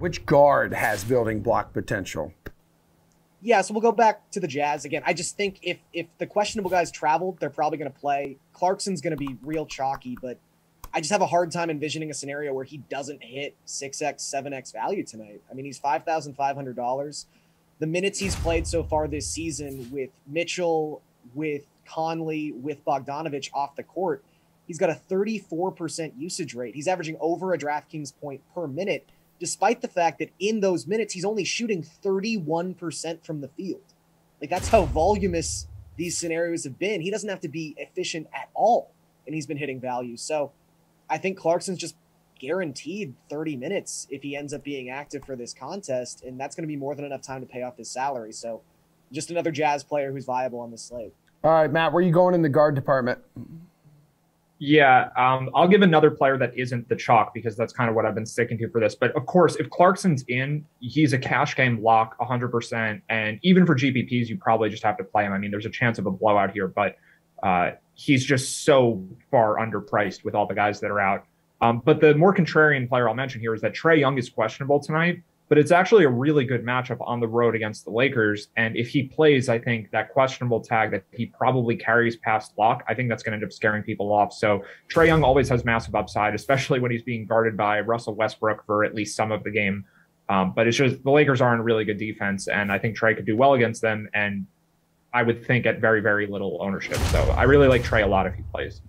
Which guard has building block potential? Yeah, so we'll go back to the Jazz again. I just think if the questionable guys traveled, they're probably going to play. Clarkson's going to be real chalky, but I just have a hard time envisioning a scenario where he doesn't hit 6x, 7x value tonight. I mean, he's $5,500. The minutes he's played so far this season with Mitchell, with Conley, with Bogdanovich off the court, he's got a 34% usage rate. He's averaging over a DraftKings point per minute, despite the fact that in those minutes, he's only shooting 31% from the field. Like, that's how voluminous these scenarios have been. He doesn't have to be efficient at all, and he's been hitting value. So I think Clarkson's just guaranteed 30 minutes if he ends up being active for this contest, and that's going to be more than enough time to pay off his salary. So just another Jazz player who's viable on the slate. All right, Matt, where are you going in the guard department? Yeah, I'll give another player that isn't the chalk because that's kind of what I've been sticking to for this. But of course, if Clarkson's in, he's a cash game lock 100%. And even for GPPs, you probably just have to play him. I mean, there's a chance of a blowout here, but he's just so far underpriced with all the guys that are out. But the more contrarian player I'll mention here is that Trae Young is questionable tonight, but it's actually a really good matchup on the road against the Lakers. And if he plays, I think that questionable tag that he probably carries past lock, I think that's going to end up scaring people off. So Trae Young always has massive upside, especially when he's being guarded by Russell Westbrook for at least some of the game. But it's just the Lakers aren't a really good defense, and I think Trae could do well against them. And I would think at very, very little ownership. So I really like Trae a lot if he plays.